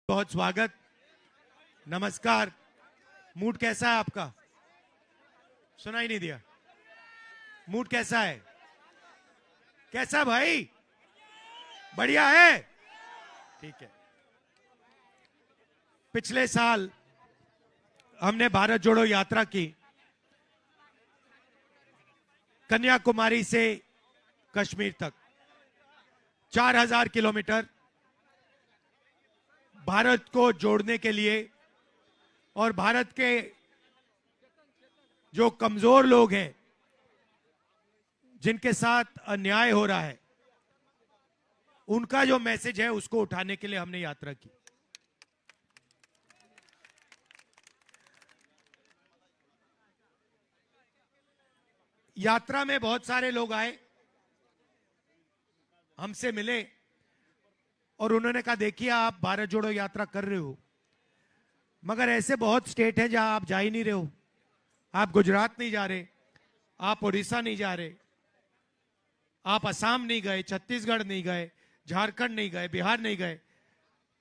बहुत स्वागत, नमस्कार। मूड कैसा है आपका? सुना ही नहीं दिया। मूड कैसा है? कैसा भाई? बढ़िया है? ठीक है। पिछले साल हमने भारत जोड़ो यात्रा की, कन्याकुमारी से कश्मीर तक 4000 किलोमीटर भारत को जोड़ने के लिए, और भारत के जो कमजोर लोग हैं, जिनके साथ अन्याय हो रहा है, उनका जो मैसेज है उसको उठाने के लिए हमने यात्रा की। यात्रा में बहुत सारे लोग आए, हमसे मिले और उन्होंने कहा देखिए आप भारत जोड़ो यात्रा कर रहे हो, मगर ऐसे बहुत स्टेट हैं जहां आप जा ही नहीं रहे हो। आप गुजरात नहीं जा रहे, आप उड़ीसा नहीं जा रहे, आप असम नहीं गए, छत्तीसगढ़ नहीं गए, झारखंड नहीं गए, बिहार नहीं गए,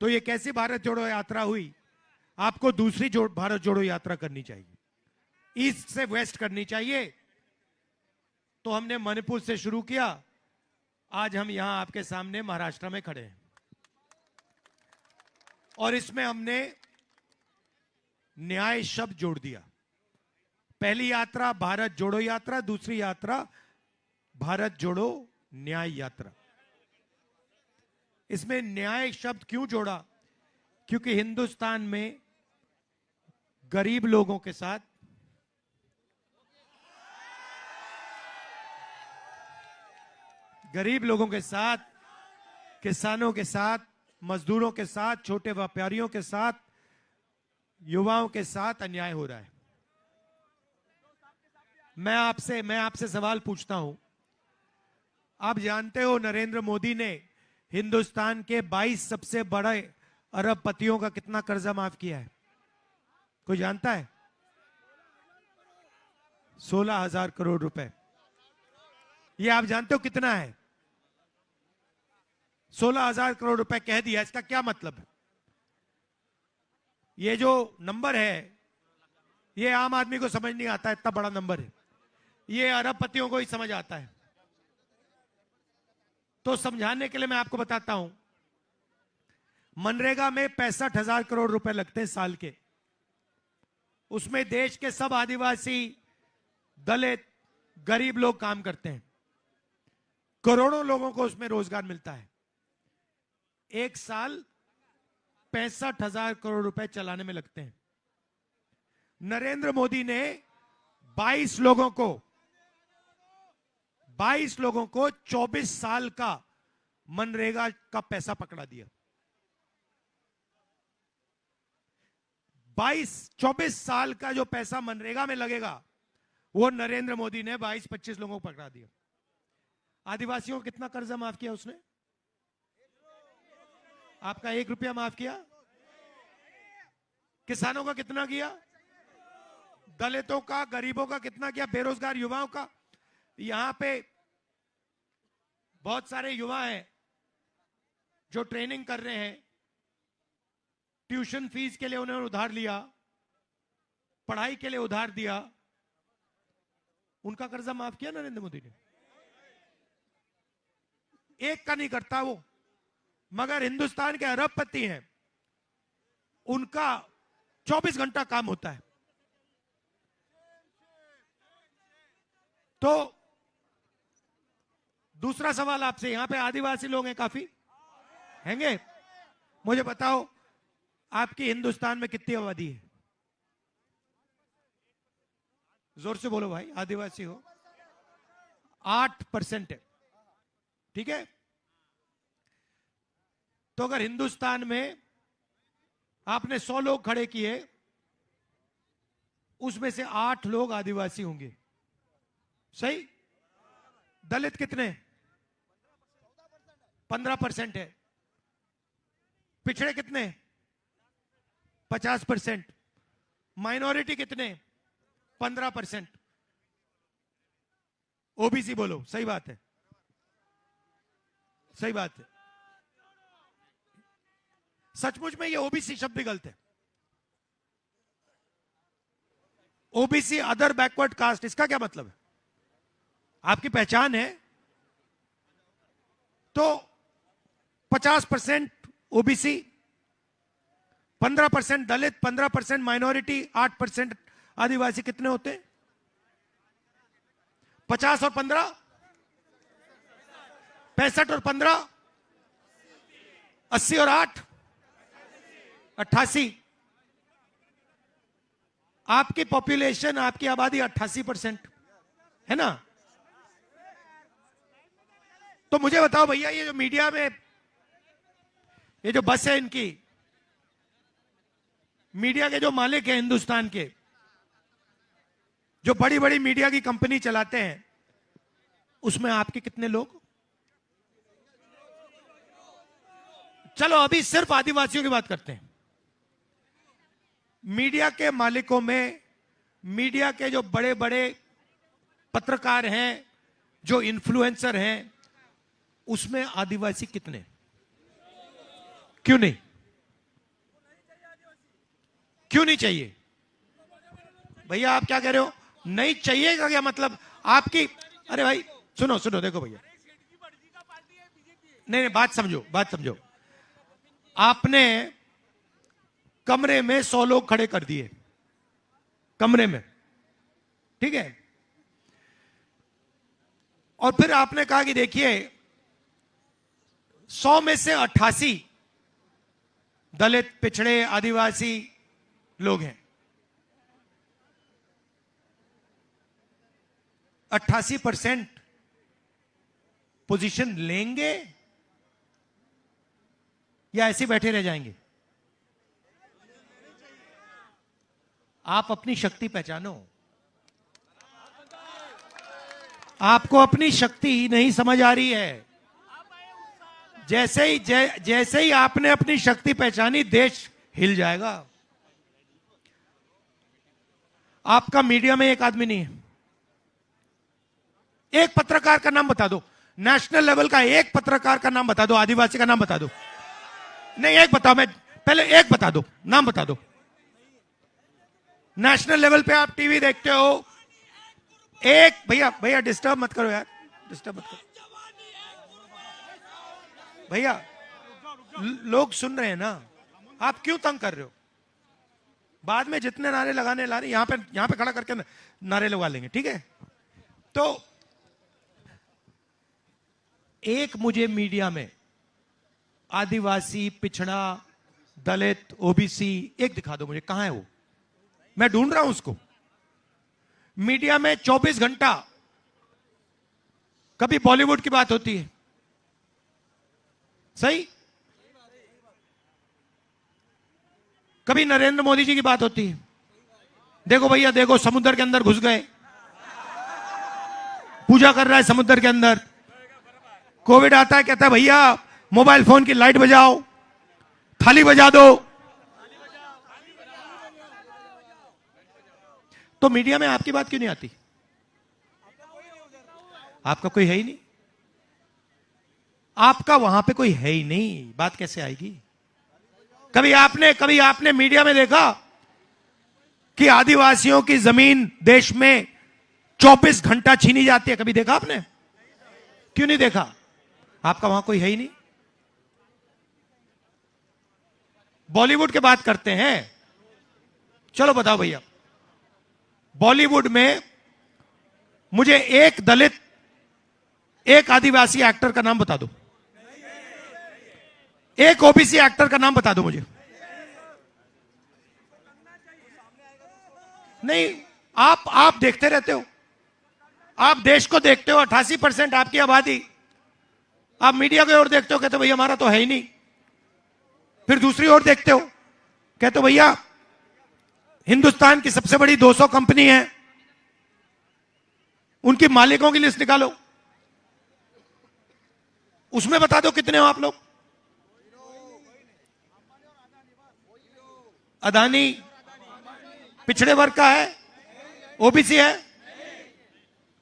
तो ये कैसी भारत जोड़ो यात्रा हुई? आपको दूसरी भारत जोड़ो यात्रा करनी चाहिए, ईस्ट से वेस्ट करनी चाहिए। तो हमने मणिपुर से शुरू किया, आज हम यहां आपके सामने महाराष्ट्र में खड़े हैं, और इसमें हमने न्याय शब्द जोड़ दिया। पहली यात्रा भारत जोड़ो यात्रा, दूसरी यात्रा भारत जोड़ो न्याय यात्रा। इसमें न्याय शब्द क्यों जोड़ा? क्योंकि हिंदुस्तान में गरीब लोगों के साथ, किसानों के साथ, मजदूरों के साथ, छोटे व्यापारियों के साथ, युवाओं के साथ अन्याय हो रहा है। मैं आपसे सवाल पूछता हूं। आप जानते हो नरेंद्र मोदी ने हिंदुस्तान के 22 सबसे बड़े अरबपतियों का कितना कर्जा माफ किया है? कोई जानता है? 16,000 करोड़ रुपए। ये आप जानते हो कितना है? 16,000 करोड़ रुपए कह दिया, इसका क्या मतलब है? ये जो नंबर है, ये आम आदमी को समझ नहीं आता, इतना बड़ा नंबर है। ये अरबपतियों को ही समझ आता है। तो समझाने के लिए मैं आपको बताता हूं। मनरेगा में 65,000 करोड़ रुपए लगते हैं साल के। उसमें देश के सब आदिवासी, दलित, गरीब लोग काम करते हैं। करोड़ों लोगों को उसमें रोजगार मिलता है। एक साल 65,000 करोड़ रुपए चलाने में लगते हैं। नरेंद्र मोदी ने 22 लोगों को 24 साल का मनरेगा का पैसा पकड़ा दिया। 24 साल का जो पैसा मनरेगा में लगेगा, वो नरेंद्र मोदी ने 22-25 लोगों को पकड़ा दिया। आदिवासियों को कितना कर्जा माफ किया उसने? आपका 1 रुपया माफ किया? किसानों का कितना किया? दलितों का, गरीबों का कितना किया? बेरोजगार युवाओं का? यहां पे बहुत सारे युवा हैं जो ट्रेनिंग कर रहे हैं, ट्यूशन फीस के लिए उन्होंने उधार लिया, पढ़ाई के लिए उधार दिया, उनका कर्जा माफ किया नरेंद्र मोदी ने? एक का नहीं करता वो। मगर हिंदुस्तान के अरबपति हैं, उनका 24 घंटा काम होता है। तो दूसरा सवाल आपसे, यहां पे आदिवासी लोग हैं, काफी हैंगे। मुझे बताओ आपकी हिंदुस्तान में कितनी आबादी है? जोर से बोलो भाई, आदिवासी हो। 8% है, ठीक है। तो अगर हिंदुस्तान में आपने 100 लोग खड़े किए, उसमें से 8 लोग आदिवासी होंगे, सही? दलित कितने? 15% है। पिछड़े कितने? 50%। माइनॉरिटी कितने? 15%। ओबीसी बोलो, सही बात है, सही बात है। सचमुच में ये ओबीसी शब्द भी गलत है। ओबीसी अदर बैकवर्ड कास्ट, इसका क्या मतलब है? आपकी पहचान है तो 50% ओबीसी, 15% दलित, 15% माइनॉरिटी, 8% आदिवासी, कितने होते हैं? 50 और 15 65 और 15 80 और 8 88। आपकी पॉपुलेशन, आपकी आबादी 88% है ना? तो मुझे बताओ भैया, ये जो मीडिया में ये जो बस है इनकी, मीडिया के जो मालिक हैं हिंदुस्तान के, जो बड़ी बड़ी मीडिया की कंपनी चलाते हैं, उसमें आपके कितने लोग? चलो अभी सिर्फ आदिवासियों की बात करते हैं। मीडिया के मालिकों में, मीडिया के जो बड़े बड़े पत्रकार हैं, जो इन्फ्लुएंसर हैं, उसमें आदिवासी कितने? क्यों नहीं? क्यों नहीं चाहिए? भैया आप क्या कह रहे हो? नहीं चाहिए का क्या मतलब? आपकी, अरे भाई सुनो सुनो, देखो भैया, नहीं नहीं, बात समझो, बात समझो। आपने कमरे में 100 लोग खड़े कर दिए, कमरे में, ठीक है? और फिर आपने कहा कि देखिए 100 में से 88 दलित, पिछड़े, आदिवासी लोग हैं। 88% पोजीशन लेंगे या ऐसे बैठे रह जाएंगे? आप अपनी शक्ति पहचानो। आपको अपनी शक्ति नहीं समझ आ रही है। जैसे ही आपने अपनी शक्ति पहचानी, देश हिल जाएगा। आपका मीडिया में एक आदमी नहीं है। एक पत्रकार का नाम बता दो, नेशनल लेवल का एक पत्रकार का नाम बता दो, आदिवासी का नाम बता दो। नहीं, एक बताओ, मैं पहले एक बता दो, नाम बता दो। नेशनल लेवल पे आप टीवी देखते हो, एक, भैया भैया डिस्टर्ब मत करो यार, डिस्टर्ब मत करो भैया, लोग सुन रहे हैं ना, आप क्यों तंग कर रहे हो? बाद में जितने नारे लगाने ला रहे, यहां पे खड़ा करके नारे लगवा लेंगे, ठीक है? तो एक मुझे मीडिया में आदिवासी, पिछड़ा, दलित, ओबीसी एक दिखा दो मुझे, कहां है वो? मैं ढूंढ रहा हूं उसको। मीडिया में 24 घंटा कभी बॉलीवुड की बात होती है, सही? कभी नरेंद्र मोदी जी की बात होती है। देखो भैया, देखो समुद्र के अंदर घुस गए, पूजा कर रहा है समुद्र के अंदर। कोविड आता है, कहता है भैया मोबाइल फोन की लाइट बजाओ, थाली बजा दो। तो मीडिया में आपकी बात क्यों नहीं आती? आपका कोई है ही नहीं, आपका वहां पे कोई है ही नहीं, बात कैसे आएगी? कभी आपने मीडिया में देखा कि आदिवासियों की जमीन देश में 24 घंटा छीनी जाती है? कभी देखा आपने? क्यों नहीं देखा? आपका वहां कोई है ही नहीं। बॉलीवुड की बात करते हैं, चलो बताओ भैया, बॉलीवुड में मुझे एक दलित, एक आदिवासी एक्टर का नाम बता दो, एक ओबीसी एक्टर का नाम बता दो मुझे। नहीं, आप देखते रहते हो, आप देश को देखते हो, 88% आपकी आबादी, आप मीडिया की ओर देखते हो, कहते हो भैया हमारा तो है ही नहीं। फिर दूसरी ओर देखते हो, कहते हो भैया हिंदुस्तान की सबसे बड़ी 200 कंपनी है, उनकी मालिकों की लिस्ट निकालो, उसमें बता दो कितने हो आप लोग। अदानी पिछड़े वर्ग का है, ओबीसी है,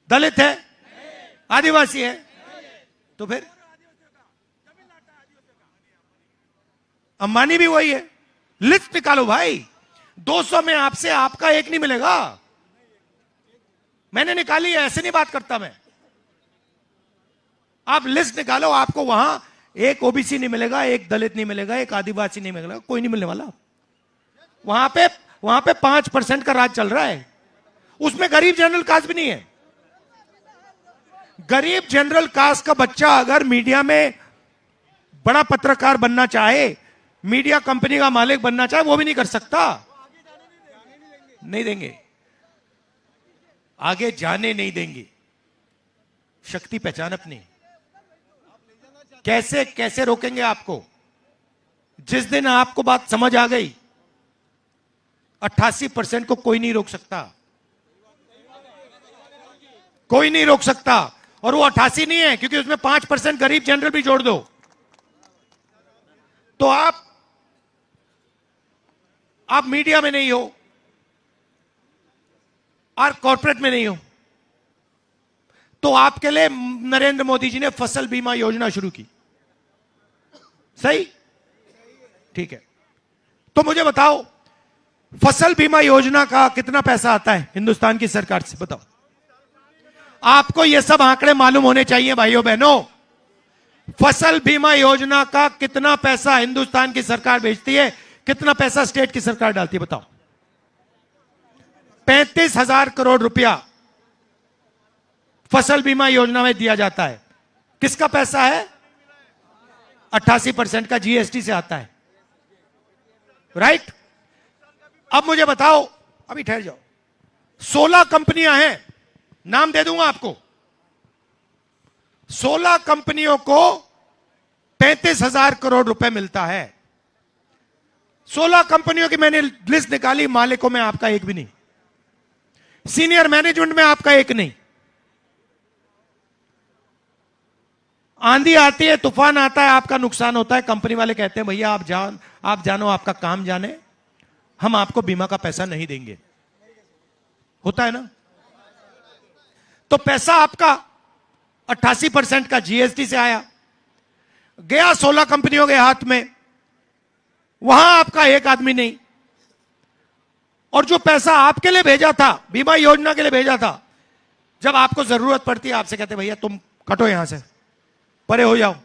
दलित है, आदिवासी है, तो फिर अंबानी भी वही है। लिस्ट निकालो भाई, 200 में आपसे आपका एक नहीं मिलेगा। मैंने निकाली है, ऐसे नहीं बात करता मैं। आप लिस्ट निकालो, आपको वहां एक ओबीसी नहीं मिलेगा, एक दलित नहीं मिलेगा, एक आदिवासी नहीं मिलेगा, कोई नहीं मिलने वाला। वहां पे 5% का राज चल रहा है, उसमें गरीब जनरल कास्ट भी नहीं है। गरीब जनरल कास्ट का बच्चा अगर मीडिया में बड़ा पत्रकार बनना चाहे, मीडिया कंपनी का मालिक बनना चाहे, वो भी नहीं कर सकता। नहीं देंगे, आगे जाने नहीं देंगे। शक्ति पहचान अपनी। कैसे कैसे रोकेंगे आपको? जिस दिन आपको बात समझ आ गई, 88% को कोई नहीं रोक सकता, कोई नहीं रोक सकता। और वो 88 नहीं है, क्योंकि उसमें 5% गरीब जनरल भी जोड़ दो तो आप मीडिया में नहीं हो और कॉर्पोरेट में नहीं हो, तो आपके लिए नरेंद्र मोदी जी ने फसल बीमा योजना शुरू की। सही? ठीक है, तो मुझे बताओ, फसल बीमा योजना का कितना पैसा आता है हिंदुस्तान की सरकार से? बताओ। आपको ये सब आंकड़े मालूम होने चाहिए भाइयों बहनों। फसल बीमा योजना का कितना पैसा हिंदुस्तान की सरकार भेजती है, कितना पैसा स्टेट की सरकार डालती है? बताओ। 35,000 करोड़ रुपया फसल बीमा योजना में दिया जाता है। किसका पैसा है? 88% का जीएसटी से आता है, राइट? अब मुझे बताओ, अभी ठहर जाओ, 16 कंपनियां हैं, नाम दे दूंगा आपको। 16 कंपनियों को 35,000 करोड़ रुपए मिलता है। 16 कंपनियों की मैंने लिस्ट निकाली, मालिकों में आपका एक भी नहीं, सीनियर मैनेजमेंट में आपका एक नहीं। आंधी आती है, तूफान आता है, आपका नुकसान होता है, कंपनी वाले कहते हैं भैया आप जानो, आपका काम जाने, हम आपको बीमा का पैसा नहीं देंगे। होता है ना? तो पैसा आपका 88% का जीएसटी से आया, गया 16 कंपनियों के हाथ में, वहां आपका एक आदमी नहीं। और जो पैसा आपके लिए भेजा था, बीमा योजना के लिए भेजा था, जब आपको जरूरत पड़ती है आपसे कहते भैया तुम कटो यहां से, परे हो जाओ,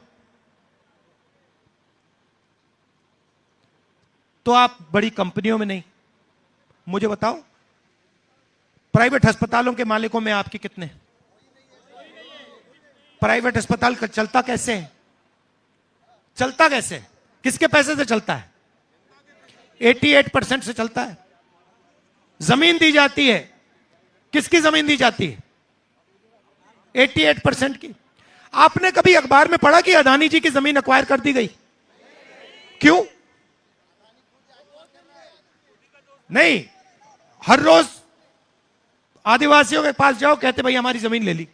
तो आप बड़ी कंपनियों में नहीं। मुझे बताओ, प्राइवेट अस्पतालों के मालिकों में आपके कितने? प्राइवेट अस्पताल का चलता कैसे है? चलता कैसे? किसके पैसे से चलता है? 88% से चलता है। जमीन दी जाती है, किसकी जमीन दी जाती है? 88% की। आपने कभी अखबार में पढ़ा कि अदानी जी की जमीन एक्वायर कर दी गई? क्यों? नहीं, हर रोज आदिवासियों के पास जाओ, कहते भाई हमारी जमीन ले ली,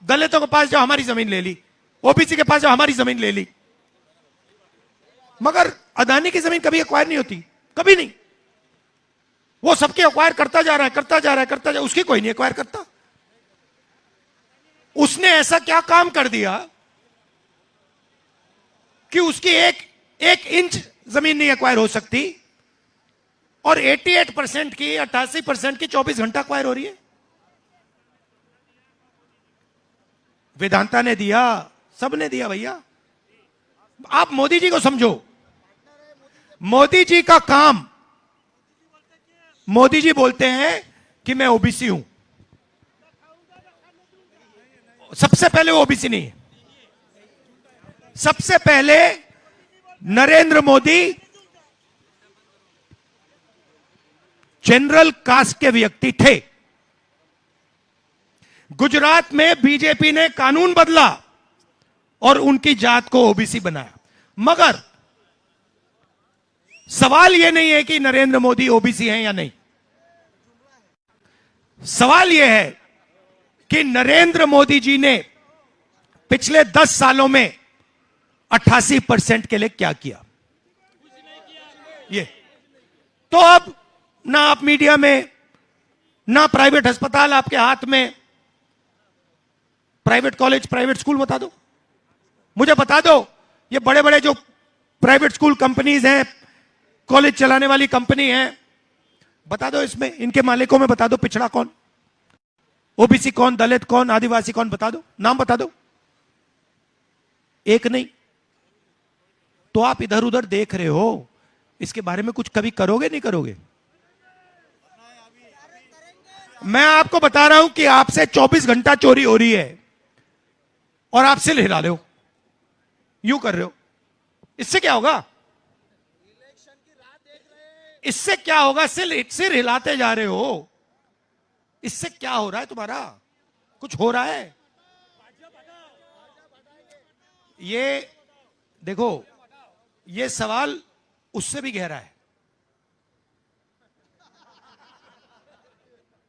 दलितों के पास जाओ हमारी जमीन ले ली, ओबीसी के पास जाओ हमारी जमीन ले ली। मगर अदानी की जमीन कभी एक्वायर नहीं होती, कभी नहीं। वो सबके एक्वायर करता जा रहा है, करता जा रहा है, करता जा, उसकी कोई नहीं एक्वायर करता। उसने ऐसा क्या काम कर दिया कि उसकी एक इंच जमीन नहीं एक्वायर हो सकती, और 88% की, 88% की 24 घंटा एक्वायर हो रही है। वेदांता ने दिया, सबने दिया भैया। आप मोदी जी को समझो, मोदी जी का काम, मोदी जी बोलते हैं कि मैं ओबीसी हूं। सबसे पहले वो ओबीसी नहीं है। सबसे पहले नरेंद्र मोदी जनरल कास्ट के व्यक्ति थे। गुजरात में बीजेपी ने कानून बदला और उनकी जात को ओबीसी बनाया। मगर सवाल यह नहीं है कि नरेंद्र मोदी ओबीसी हैं या नहीं। सवाल यह है कि नरेंद्र मोदी जी ने पिछले 10 सालों में 88% के लिए क्या किया। ये तो अब ना आप मीडिया में, ना प्राइवेट अस्पताल आपके हाथ में, प्राइवेट कॉलेज, प्राइवेट स्कूल बता दो मुझे, बता दो ये बड़े बड़े जो प्राइवेट स्कूल कंपनीज हैं, कॉलेज चलाने वाली कंपनी है, बता दो इसमें इनके मालिकों में बता दो पिछड़ा कौन, ओबीसी कौन, दलित कौन, आदिवासी कौन, बता दो, नाम बता दो। एक नहीं। तो आप इधर उधर देख रहे हो, इसके बारे में कुछ कभी करोगे नहीं करोगे? मैं आपको बता रहा हूं कि आपसे 24 घंटा चोरी हो रही है और आप सिर हिला रहे हो, यूं कर रहे हो। इससे क्या होगा? इससे क्या होगा? सिर हिलाते जा रहे हो, इससे क्या हो रहा है तुम्हारा? कुछ हो रहा है? ये देखो, ये सवाल उससे भी गहरा है,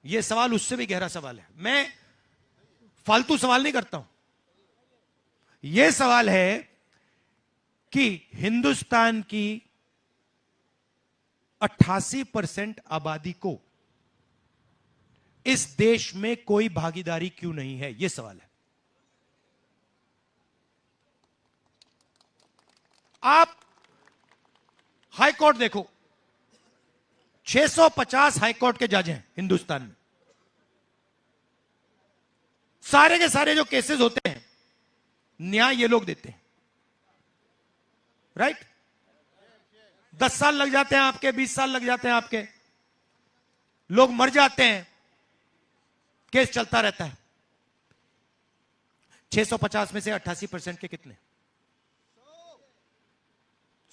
ये सवाल उससे भी गहरा सवाल है। मैं फालतू सवाल नहीं करता हूं। यह सवाल है कि हिंदुस्तान की 88% आबादी को इस देश में कोई भागीदारी क्यों नहीं है, यह सवाल है। आप हाईकोर्ट देखो, 650 हाईकोर्ट के जज हैं हिंदुस्तान में। सारे के सारे जो केसेस होते हैं, न्याय ये लोग देते हैं, राइट? 10 साल लग जाते हैं आपके, 20 साल लग जाते हैं आपके, लोग मर जाते हैं, केस चलता रहता है। 650 में से 88% के कितने?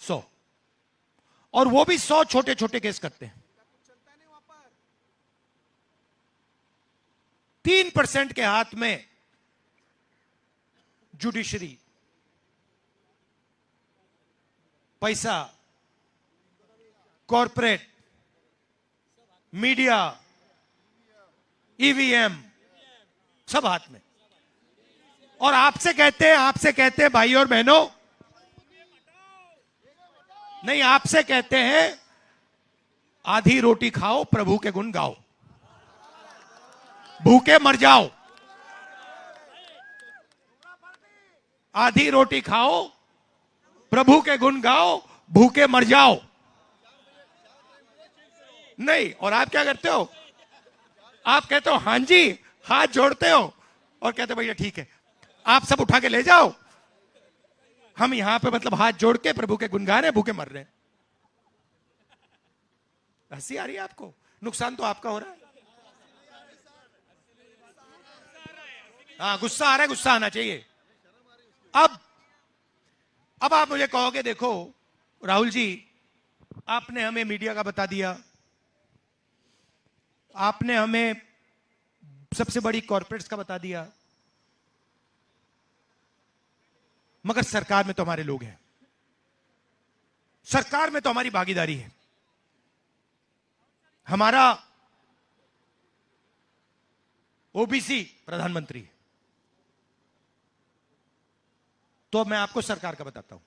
100। और वो भी 100 छोटे छोटे केस करते हैं। 3% के हाथ में जुडिशरी, पैसा, कॉरपोरेट, मीडिया, ईवीएम, सब हाथ में। और आपसे कहते हैं भाई और बहनों, नहीं, आपसे कहते हैं आधी रोटी खाओ, प्रभु के गुण गाओ, भूखे मर जाओ। आधी रोटी खाओ, प्रभु के गुण गाओ, भूखे मर जाओ। नहीं, और आप क्या करते हो? आप कहते हो हां जी, हाथ जोड़ते हो और कहते हो भैया ठीक है, आप सब उठा के ले जाओ, हम यहां पे मतलब हाथ जोड़ के प्रभु के गुण गा रहे हैं, भूखे मर रहे हैं। हंसी आ रही है आपको? नुकसान तो आपका हो रहा है। हाँ, गुस्सा आ रहा है, गुस्सा आना चाहिए। अब आप मुझे कहोगे, देखो राहुल जी, आपने हमें मीडिया का बता दिया, आपने हमें सबसे बड़ी कॉर्पोरेट्स का बता दिया, मगर सरकार में तो हमारे लोग हैं, सरकार में तो हमारी भागीदारी है। हमारा ओबीसी प्रधानमंत्री है। तो अब मैं आपको सरकार का बताता हूं।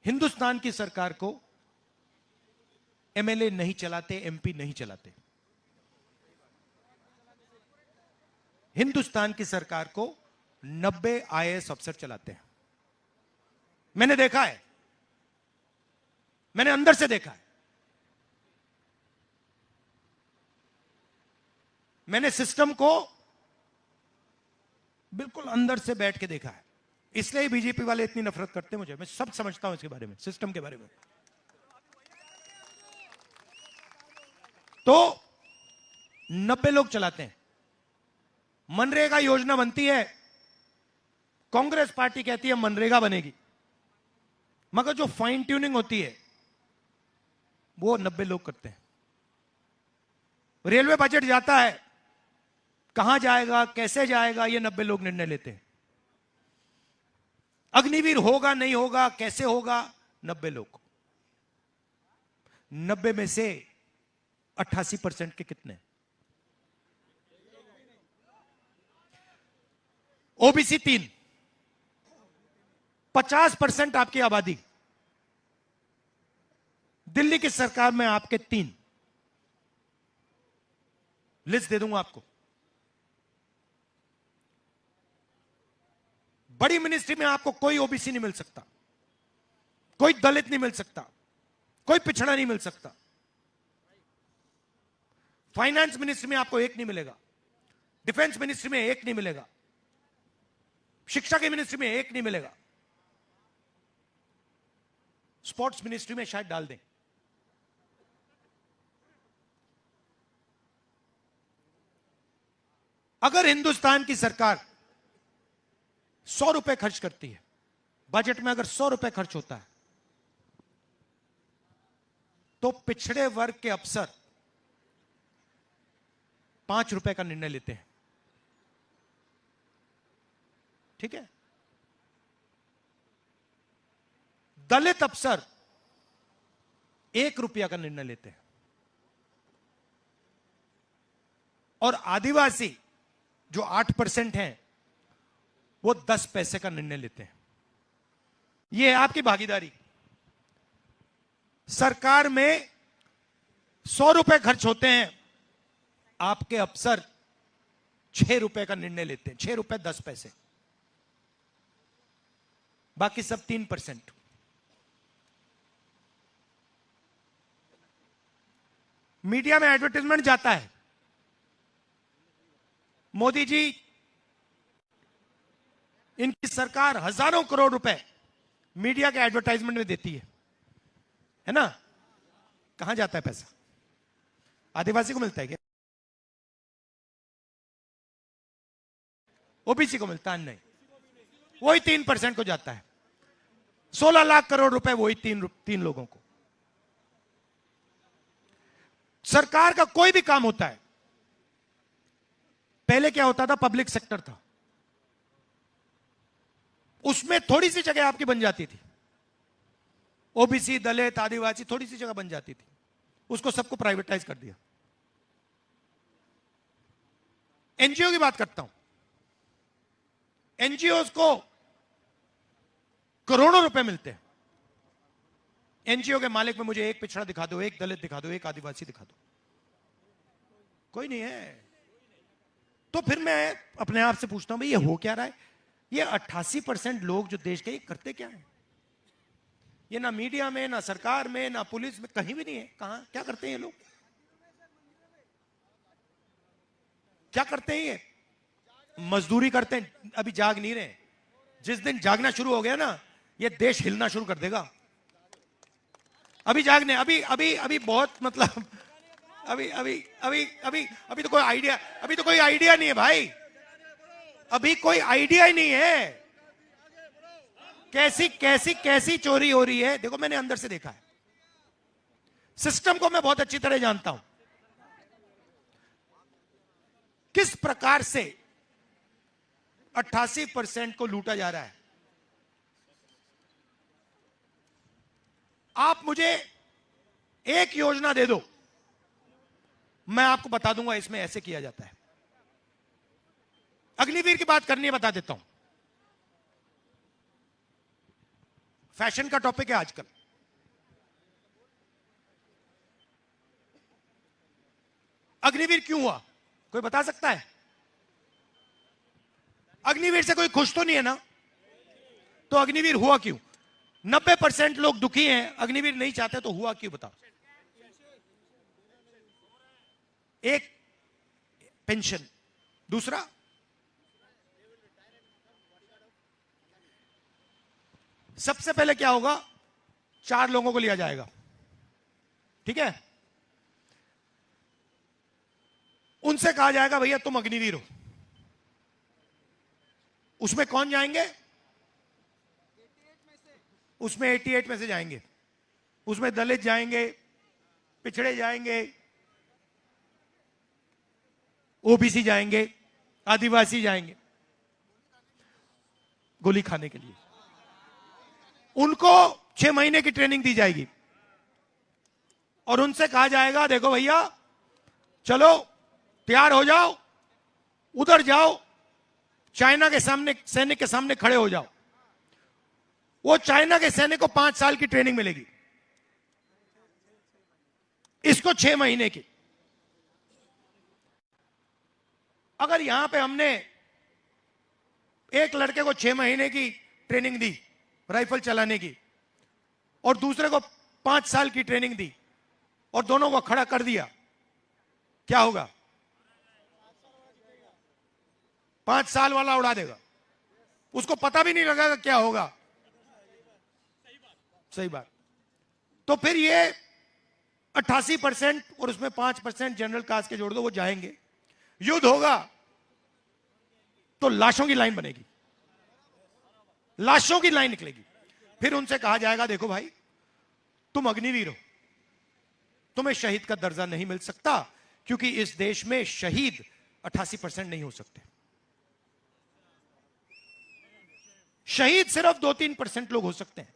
हिंदुस्तान की सरकार को एमएलए नहीं चलाते, एमपी नहीं चलाते। हिंदुस्तान की सरकार को 90 आईएएस अफसर चलाते हैं। मैंने देखा है, मैंने अंदर से देखा है, मैंने सिस्टम को बिल्कुल अंदर से बैठ के देखा है। इसलिए बीजेपी वाले इतनी नफरत करते हैं मुझे, मैं सब समझता हूं इसके बारे में, सिस्टम के बारे में। तो 90 लोग चलाते हैं। मनरेगा योजना बनती है, कांग्रेस पार्टी कहती है मनरेगा बनेगी, मगर जो फाइन ट्यूनिंग होती है वो 90 लोग करते हैं। रेलवे बजट जाता है, कहां जाएगा, कैसे जाएगा, ये 90 लोग निर्णय लेते हैं। अग्निवीर होगा नहीं होगा, कैसे होगा, 90 लोग। 90 में से 88% के कितने? ओबीसी 3, 50% आपकी आबादी। दिल्ली की सरकार में आपके 3, लिस्ट दे दूंगा आपको। बड़ी मिनिस्ट्री में आपको कोई ओबीसी नहीं मिल सकता। कोई दलित नहीं मिल सकता, कोई पिछड़ा नहीं मिल सकता। फाइनेंस मिनिस्ट्री में आपको एक नहीं मिलेगा, डिफेंस मिनिस्ट्री में एक नहीं मिलेगा, शिक्षा की मिनिस्ट्री में एक नहीं मिलेगा, स्पोर्ट्स मिनिस्ट्री में शायद डाल दें। अगर हिंदुस्तान की सरकार 100 रुपए खर्च करती है, बजट में अगर 100 रुपए खर्च होता है, तो पिछड़े वर्ग के अफसर 5 रुपए का निर्णय लेते हैं। ठीक है? दलित अफसर 1 रुपया का निर्णय लेते हैं, और आदिवासी जो 8% हैं वो 10 पैसे का निर्णय लेते हैं। यह है आपकी भागीदारी। सरकार में 100 रुपए खर्च होते हैं, आपके अफसर 6 रुपए का निर्णय लेते हैं, 6 रुपए 10 पैसे, बाकी सब 3%। मीडिया में एडवर्टाइजमेंट जाता है, मोदी जी, इनकी सरकार हजारों करोड़ रुपए मीडिया के एडवर्टाइजमेंट में देती है ना? कहां जाता है पैसा? आदिवासी को मिलता है क्या? ओबीसी को मिलता है? नहीं, वही 3% को जाता है। 16 लाख करोड़ रुपए वही तीन लोगों को। सरकार का कोई भी काम होता है, पहले क्या होता था? पब्लिक सेक्टर था, उसमें थोड़ी सी जगह आपकी बन जाती थी, ओबीसी, दलित, आदिवासी, थोड़ी सी जगह बन जाती थी, उसको सबको प्राइवेटाइज कर दिया। एनजीओ की बात करता हूं, एनजीओ को करोड़ों रुपए मिलते हैं। एनजीओ के मालिक में मुझे एक पिछड़ा दिखा दो, एक दलित दिखा दो, एक आदिवासी दिखा दो, कोई नहीं है। तो फिर मैं अपने आप से पूछता हूं, भाई ये हो क्या रहा है? ये 88% लोग जो देश के, ये करते क्या है? ये ना मीडिया में, ना सरकार में, ना पुलिस में, कहीं भी नहीं है। कहां क्या करते हैं ये लोग? क्या करते हैं ये? मजदूरी करते हैं। अभी जाग नहीं रहे, जिस दिन जागना शुरू हो गया ना, ये देश हिलना शुरू कर देगा। अभी जागने, अभी अभी अभी बहुत मतलब अभी अभी अभी अभी अभी तो कोई आइडिया, अभी तो कोई आइडिया नहीं है भाई, अभी कोई आइडिया ही नहीं है। कैसी कैसी कैसी चोरी हो रही है, देखो मैंने अंदर से देखा है, सिस्टम को मैं बहुत अच्छी तरह जानता हूं, किस प्रकार से 88% को लूटा जा रहा है। आप मुझे एक योजना दे दो, मैं आपको बता दूंगा इसमें ऐसे किया जाता है। अग्निवीर की बात करनी है, बता देता हूं। फैशन का टॉपिक है आजकल। अग्निवीर क्यों हुआ, कोई बता सकता है? अग्निवीर से कोई खुश तो नहीं है ना? तो अग्निवीर हुआ क्यों? 90% लोग दुखी हैं, अग्निवीर नहीं चाहते, तो हुआ क्यों बताओ? एक पेंशन, दूसरा सबसे पहले क्या होगा? 4 लोगों को लिया जाएगा, ठीक है? उनसे कहा जाएगा भैया तुम अग्निवीर हो। उसमें कौन जाएंगे? उसमें 88 में से जाएंगे, उसमें दलित जाएंगे, पिछड़े जाएंगे, ओबीसी जाएंगे, आदिवासी जाएंगे गोली खाने के लिए। उनको 6 महीने की ट्रेनिंग दी जाएगी और उनसे कहा जाएगा देखो भैया चलो तैयार हो जाओ, उधर जाओ, चाइना के सामने, सैनिक के सामने खड़े हो जाओ। वो चाइना के सैनिक को 5 साल की ट्रेनिंग मिलेगी, इसको 6 महीने की। अगर यहां पे हमने एक लड़के को 6 महीने की ट्रेनिंग दी राइफल चलाने की, और दूसरे को 5 साल की ट्रेनिंग दी और दोनों को खड़ा कर दिया, क्या होगा? 5 साल वाला उड़ा देगा, उसको पता भी नहीं लगेगा क्या होगा। सही बात। तो फिर ये 88% और उसमें 5% जनरल कास्ट के जोड़ दो, वो जाएंगे। युद्ध होगा तो लाशों की लाइन बनेगी, लाशों की लाइन निकलेगी। फिर उनसे कहा जाएगा देखो भाई, तुम अग्निवीर हो, तुम्हें शहीद का दर्जा नहीं मिल सकता, क्योंकि इस देश में शहीद 88% नहीं हो सकते। शहीद सिर्फ 2-3% लोग हो सकते हैं।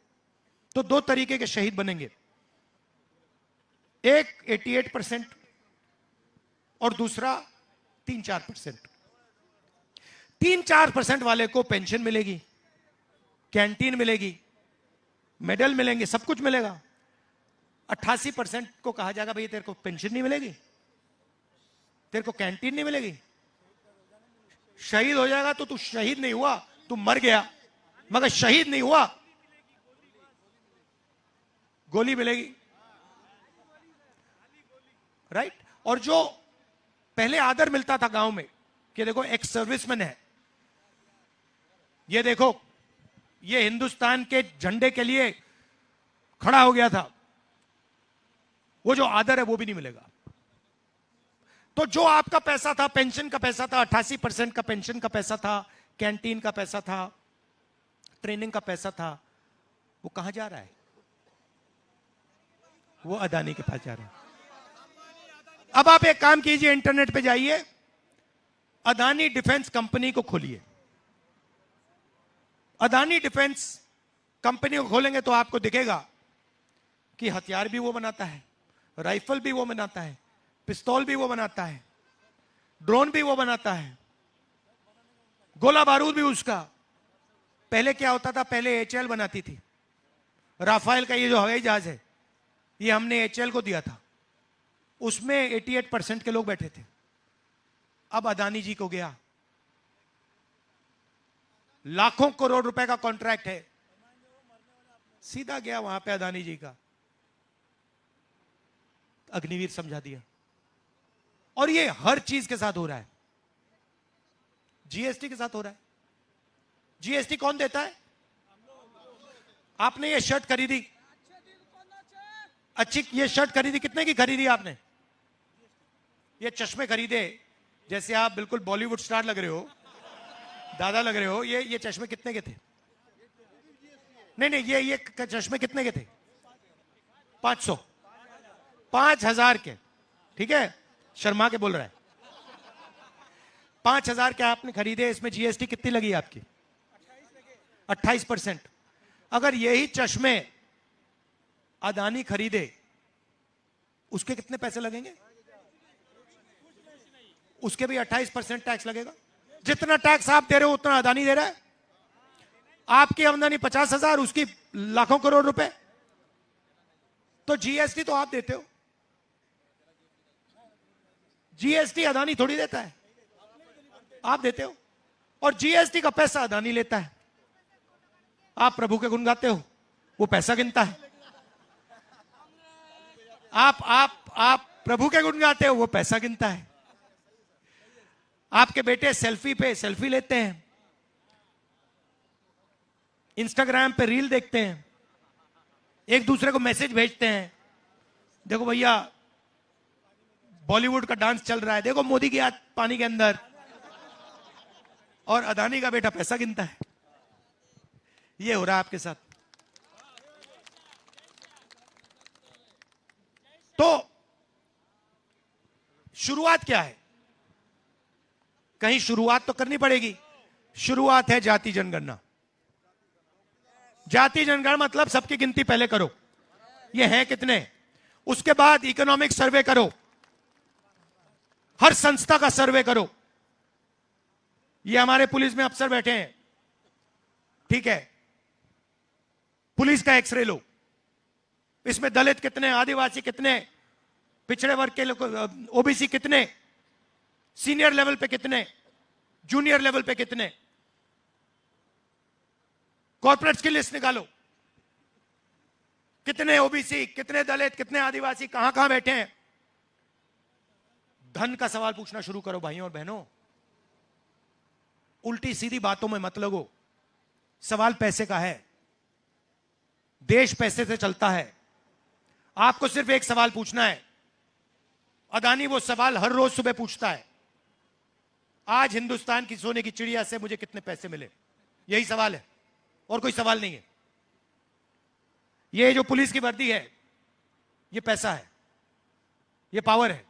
तो 2 तरीके के शहीद बनेंगे, एक 88% और दूसरा 3-4%। 3-4% वाले को पेंशन मिलेगी, कैंटीन मिलेगी, मेडल मिलेंगे, सब कुछ मिलेगा। 88% को कहा जाएगा भाई तेरे को पेंशन नहीं मिलेगी, तेरे को कैंटीन नहीं मिलेगी, शहीद हो जाएगा तो तू शहीद नहीं हुआ, तू मर गया, मगर शहीद नहीं हुआ, गोली मिलेगी, राइट। और जो पहले आदर मिलता था गांव में कि देखो एक्स सर्विसमैन है, ये देखो ये हिंदुस्तान के झंडे के लिए खड़ा हो गया था, वो जो आदर है वो भी नहीं मिलेगा। तो जो आपका पैसा था, पेंशन का पैसा था, 88% का पेंशन का पैसा था, कैंटीन का पैसा था, ट्रेनिंग का पैसा था, वो कहां जा रहा है? वो अदानी के पास जा रहा है। अब आप एक काम कीजिए, इंटरनेट पे जाइए, अदानी डिफेंस कंपनी को खोलिए। अदानी डिफेंस कंपनी को खोलेंगे तो आपको दिखेगा कि हथियार भी वो बनाता है, राइफल भी वो बनाता है, पिस्तौल भी वो बनाता है, ड्रोन भी वो बनाता है, गोला बारूद भी उसका। पहले क्या होता था? पहले एचएल बनाती थी। राफेल का ये जो हवाई जहाज है, ये हमने एचएल को दिया था, उसमें 88% के लोग बैठे थे। अब अदानी जी को गया, लाखों करोड़ रुपए का कॉन्ट्रैक्ट है, सीधा गया वहां पे अदानी जी का, अग्निवीर समझा दिया। और ये हर चीज के साथ हो रहा है, जीएसटी के साथ हो रहा है। जीएसटी कौन देता है? आपने ये शर्ट खरीदी, अच्छी ये शर्ट खरीदी, कितने की खरीदी आपने? ये चश्मे खरीदे, जैसे आप बिल्कुल बॉलीवुड स्टार लग रहे हो, दादा लग रहे हो। ये चश्मे कितने के थे? नहीं, ये चश्मे कितने के थे? 500, 5000 के, ठीक है, शर्मा के बोल रहा है। 5000 के आपने खरीदे, इसमें जीएसटी कितनी लगी आपकी? 28%। अगर यही चश्मे अदानी खरीदे, उसके कितने पैसे लगेंगे? उसके भी 28% टैक्स लगेगा। जितना टैक्स आप दे रहे हो उतना अदानी दे रहा है। आपकी आमदनी 50,000, उसकी लाखों करोड़ रुपए। तो जीएसटी तो आप देते हो, जीएसटी अदानी थोड़ी देता है, आप देते हो। और जीएसटी का पैसा अदानी लेता है। आप प्रभु के गुण गाते हो, वो पैसा गिनता है। आप प्रभु के गुण गाते हो, वो पैसा गिनता है। आपके बेटे सेल्फी पे सेल्फी लेते हैं, इंस्टाग्राम पे रील देखते हैं, एक दूसरे को मैसेज भेजते हैं, देखो भैया बॉलीवुड का डांस चल रहा है, देखो मोदी की हाथ पानी के अंदर, और अदानी का बेटा पैसा गिनता है। ये हो रहा है आपके साथ। तो शुरुआत क्या है? कहीं शुरुआत तो करनी पड़ेगी। शुरुआत है जाति जनगणना। जाति जनगणना मतलब सबकी गिनती पहले करो, ये हैं कितने। उसके बाद इकोनॉमिक सर्वे करो, हर संस्था का सर्वे करो। ये हमारे पुलिस में अफसर बैठे हैं, ठीक है, पुलिस का एक्सरे लो, इसमें दलित कितने, आदिवासी कितने, पिछड़े वर्ग के लोग, ओबीसी कितने, सीनियर लेवल पे कितने, जूनियर लेवल पे कितने, कॉर्पोरेट्स की लिस्ट निकालो, कितने ओबीसी, कितने दलित, कितने आदिवासी कहां कहां बैठे हैं। धन का सवाल पूछना शुरू करो भाइयों और बहनों। उल्टी सीधी बातों में मत लगो। सवाल पैसे का है, देश पैसे से चलता है। आपको सिर्फ एक सवाल पूछना है। अदानी वो सवाल हर रोज सुबह पूछता है, आज हिंदुस्तान की सोने की चिड़िया से मुझे कितने पैसे मिले। यही सवाल है और कोई सवाल नहीं है। ये जो पुलिस की वर्दी है, ये पैसा है, ये पावर है।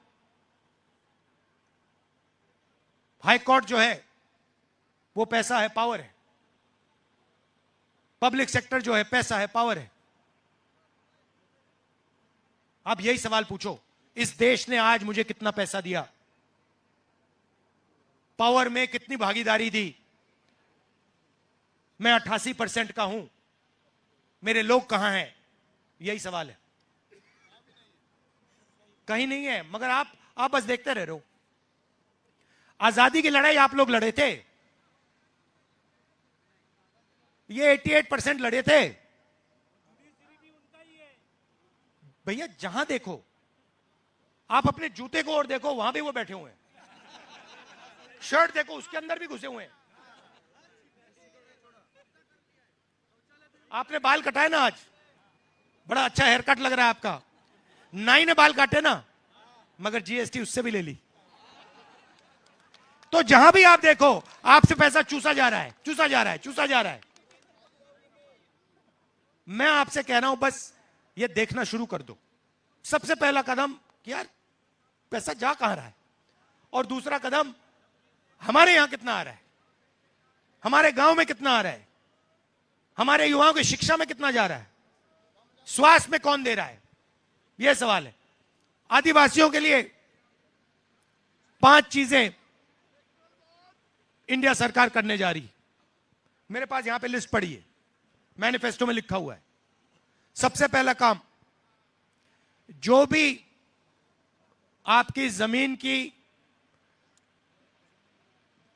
हाई कोर्ट जो है वो पैसा है, पावर है। पब्लिक सेक्टर जो है पैसा है, पावर है। आप यही सवाल पूछो, इस देश ने आज मुझे कितना पैसा दिया, पावर में कितनी भागीदारी दी। मैं 88% का हूं, मेरे लोग कहां हैं। यही सवाल है, कहीं नहीं है। मगर आप बस देखते रह रहे हो। आजादी की लड़ाई आप लोग लड़े थे, ये 88% लड़े थे भैया। जहां देखो, आप अपने जूते को और देखो, वहां भी वो बैठे हुए हैं। शर्ट देखो, उसके अंदर भी घुसे हुए हैं। आपने बाल कटाए ना आज, बड़ा अच्छा हेयर कट लग रहा है आपका। नाई ने बाल काटे ना, मगर जीएसटी उससे भी ले ली। तो जहां भी आप देखो, आपसे पैसा चूसा जा रहा है, चूसा जा रहा है, चूसा जा रहा है। मैं आपसे कह रहा हूं, बस ये देखना शुरू कर दो। सबसे पहला कदम कि यार पैसा जा कहां रहा है, और दूसरा कदम हमारे यहां कितना आ रहा है, हमारे गांव में कितना आ रहा है, हमारे युवाओं की शिक्षा में कितना जा रहा है, स्वास्थ्य में कौन दे रहा है। यह सवाल है। आदिवासियों के लिए 5 चीजें इंडिया सरकार करने जा रही है। मेरे पास यहां पे लिस्ट पड़ी है, मैनिफेस्टो में लिखा हुआ है। सबसे पहला काम, जो भी आपकी जमीन की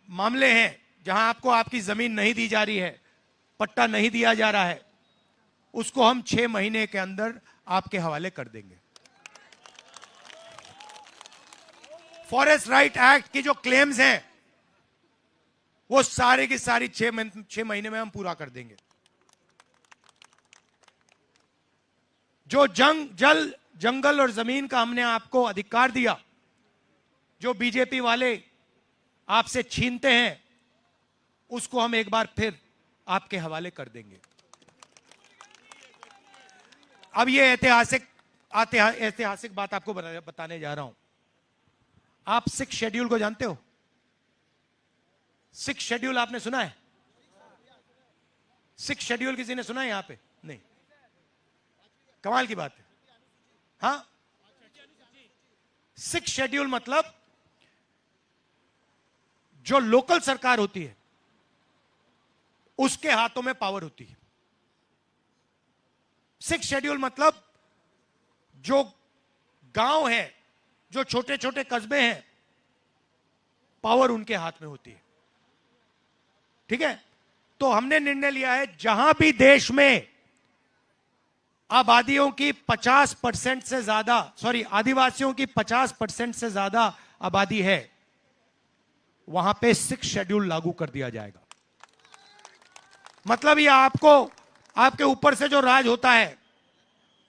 मामले हैं, जहां आपको आपकी जमीन नहीं दी जा रही है, पट्टा नहीं दिया जा रहा है, उसको हम 6 महीने के अंदर आपके हवाले कर देंगे। फॉरेस्ट राइट एक्ट की जो क्लेम्स हैं, वो सारी की सारी 6 महीने में हम पूरा कर देंगे। जो जल, जंगल और जमीन का हमने आपको अधिकार दिया, जो बीजेपी वाले आपसे छीनते हैं, उसको हम एक बार फिर आपके हवाले कर देंगे। अब ये ऐतिहासिक बात आपको बताने जा रहा हूं। आप 6 शेड्यूल को जानते हो? 6 शेड्यूल आपने सुना है? 6 शेड्यूल किसी ने सुना है यहां पे? नहीं। कमाल की बात है। हाँ, 6 शेड्यूल मतलब जो लोकल सरकार होती है उसके हाथों में पावर होती है। 6 शेड्यूल मतलब जो गांव है, जो छोटे छोटे कस्बे हैं, पावर उनके हाथ में होती है। ठीक है? तो हमने निर्णय लिया है, जहां भी देश में आबादियों की 50% से ज्यादा, आदिवासियों की 50% से ज्यादा आबादी है, वहां पे 6 शेड्यूल लागू कर दिया जाएगा। मतलब ये आपके ऊपर से जो राज होता है,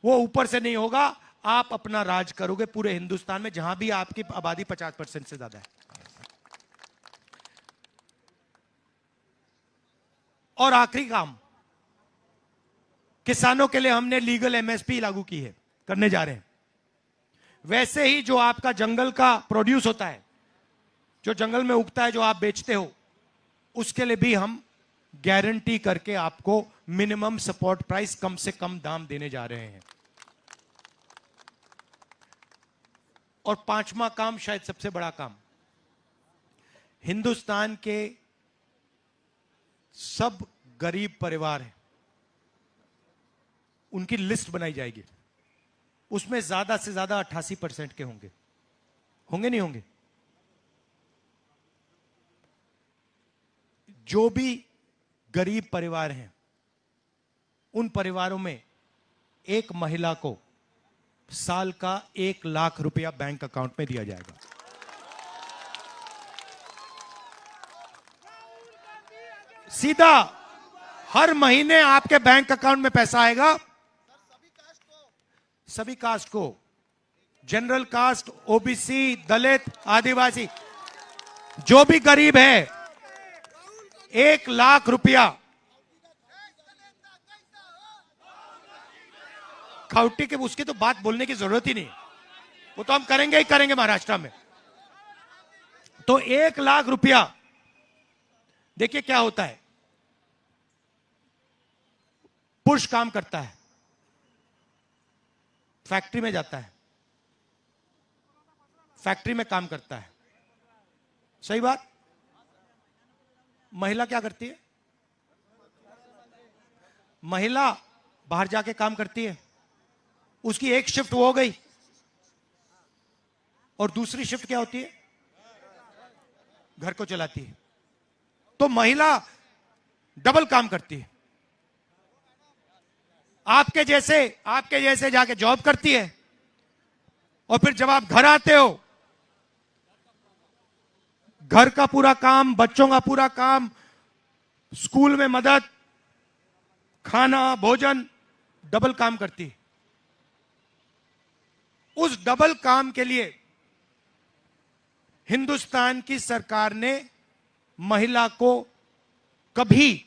वो ऊपर से नहीं होगा। आप अपना राज करोगे पूरे हिंदुस्तान में, जहां भी आपकी आबादी 50% से ज्यादा है। और आखिरी काम, किसानों के लिए हमने लीगल एमएसपी लागू की है, करने जा रहे हैं। वैसे ही जो आपका जंगल का प्रोड्यूस होता है, जो जंगल में उगता है, जो आप बेचते हो, उसके लिए भी हम गारंटी करके आपको मिनिमम सपोर्ट प्राइस, कम से कम दाम देने जा रहे हैं। और 5वां काम, शायद सबसे बड़ा काम, हिंदुस्तान के सब गरीब परिवार हैं, उनकी लिस्ट बनाई जाएगी। उसमें ज्यादा से ज्यादा 88% के होंगे। होंगे नहीं होंगे? जो भी गरीब परिवार हैं, उन परिवारों में एक महिला को साल का 1 लाख रुपया बैंक अकाउंट में दिया जाएगा। सीधा हर महीने आपके बैंक अकाउंट में पैसा आएगा। सभी कास्ट को, जनरल कास्ट, ओबीसी, दलित, आदिवासी, जो भी गरीब है, 1 लाख रुपया। खाउटी के उसकी तो बात बोलने की जरूरत ही नहीं, वो तो हम करेंगे ही करेंगे महाराष्ट्र में। तो 1 लाख रुपया, देखिए क्या होता है। पुरुष काम करता है, फैक्ट्री में जाता है, फैक्ट्री में काम करता है, सही बात। महिला क्या करती है? महिला बाहर जाके काम करती है, उसकी एक शिफ्ट वो हो गई, और दूसरी शिफ्ट क्या होती है? घर को चलाती है। तो महिला डबल काम करती है। आपके जैसे जाके जॉब करती है, और फिर जब आप घर आते हो, घर का पूरा काम, बच्चों का पूरा काम, स्कूल में मदद, खाना, भोजन, डबल काम करती है। उस डबल काम के लिए हिंदुस्तान की सरकार ने महिला को कभी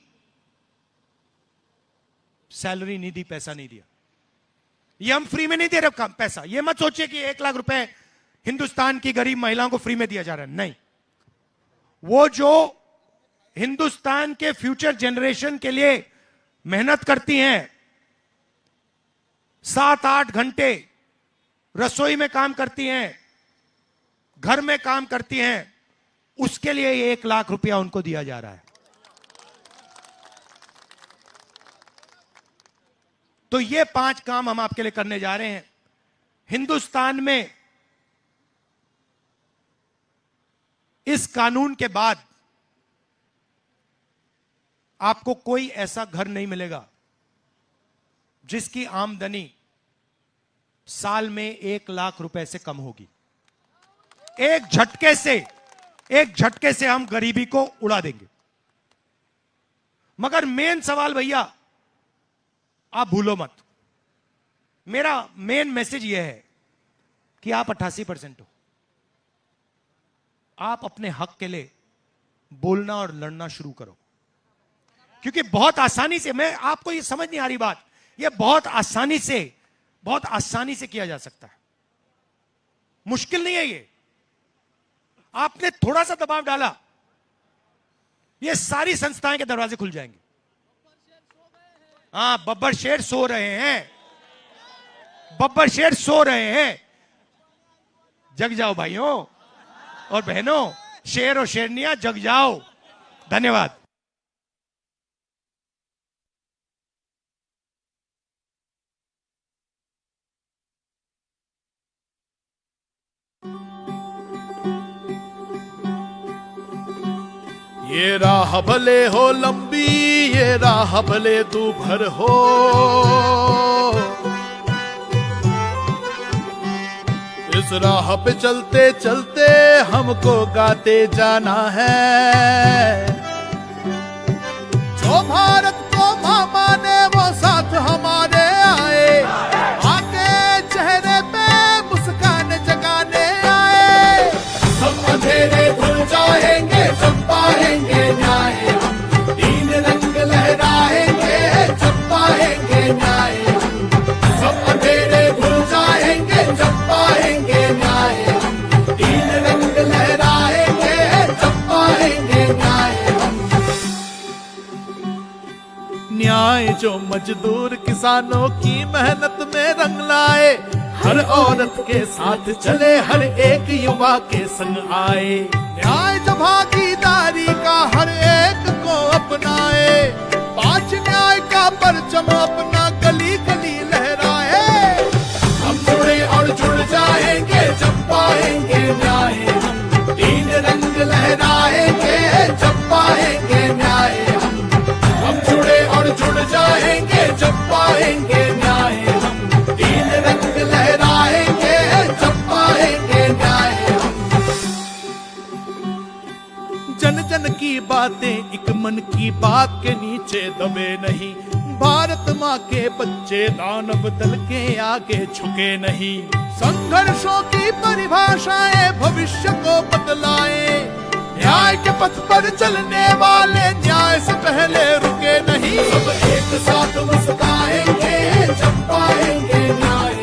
सैलरी नहीं दी, पैसा नहीं दिया। ये हम फ्री में नहीं दे रहे पैसा। ये मत सोचिए कि 1 लाख रुपए हिंदुस्तान की गरीब महिलाओं को फ्री में दिया जा रहा है, नहीं। वो जो हिंदुस्तान के फ्यूचर जनरेशन के लिए मेहनत करती हैं, 7-8 घंटे रसोई में काम करती हैं, घर में काम करती हैं, उसके लिए 1 लाख रुपया उनको दिया जा रहा है। तो ये 5 काम हम आपके लिए करने जा रहे हैं। हिंदुस्तान में इस कानून के बाद आपको कोई ऐसा घर नहीं मिलेगा जिसकी आमदनी साल में 1 लाख रुपए से कम होगी। एक झटके से हम गरीबी को उड़ा देंगे। मगर मेन सवाल भैया आप भूलो मत, मेरा मेन मैसेज यह है कि आप 88% हो। आप अपने हक के लिए बोलना और लड़ना शुरू करो, क्योंकि बहुत आसानी से, मैं आपको ये समझ नहीं आ रही बात, ये बहुत आसानी से किया जा सकता है। मुश्किल नहीं है ये। आपने थोड़ा सा दबाव डाला, ये सारी संस्थाएं के दरवाजे खुल जाएंगे। हाँ, बब्बर शेर सो रहे हैं, बब्बर शेर सो रहे हैं। जग जाओ भाइयों और बहनों, शेर और शेरनियां जग जाओ। धन्यवाद। ये राह भले हो लंबी, ये राह भले दूभर हो, इस राह पे चलते चलते हमको गाते जाना है। जो भारत को मां माने वो साथ हमारे आए, आके चेहरे पे मुस्कान जगाने आए। सब अंधेरे धुल जाएंगे जब पाएंगे न्याय, हम 3 रंग लहराएंगे जब पाएंगे न्याय। सब अंधेरे धुल जाएंगे जब पाएंगे न्याय, हम 3 रंग लहराएंगे जब पाएंगे न्याय। न्याय जो मजदूर किसानों की मेहनत में रंग लाए, हर औरत के साथ चले, हर एक युवा के संग आए। न्याय जो भागीदारी का हर एक को अपनाए, 5 न्याय का परचम अपना गली गली लहराए। हम जुड़े और जुड़ जाएंगे जब पाएंगे न्याय, हम 3 रंग लहराएंगे जब पाएंगे न्याय। हम जुड़े और जुड़ जाएंगे जब पाएंगे न्याय। बातें एक मन की बात के नीचे दबे नहीं। भारत माँ के बच्चे दानव दल के आगे झुके नहीं। संघर्षों की परिभाषाएं भविष्य को बदलाए, न्याय के पथ पर चलने वाले न्याय से पहले रुके नहीं। सब एक साथ मुस्काएंगे जब पाएंगे न्याय।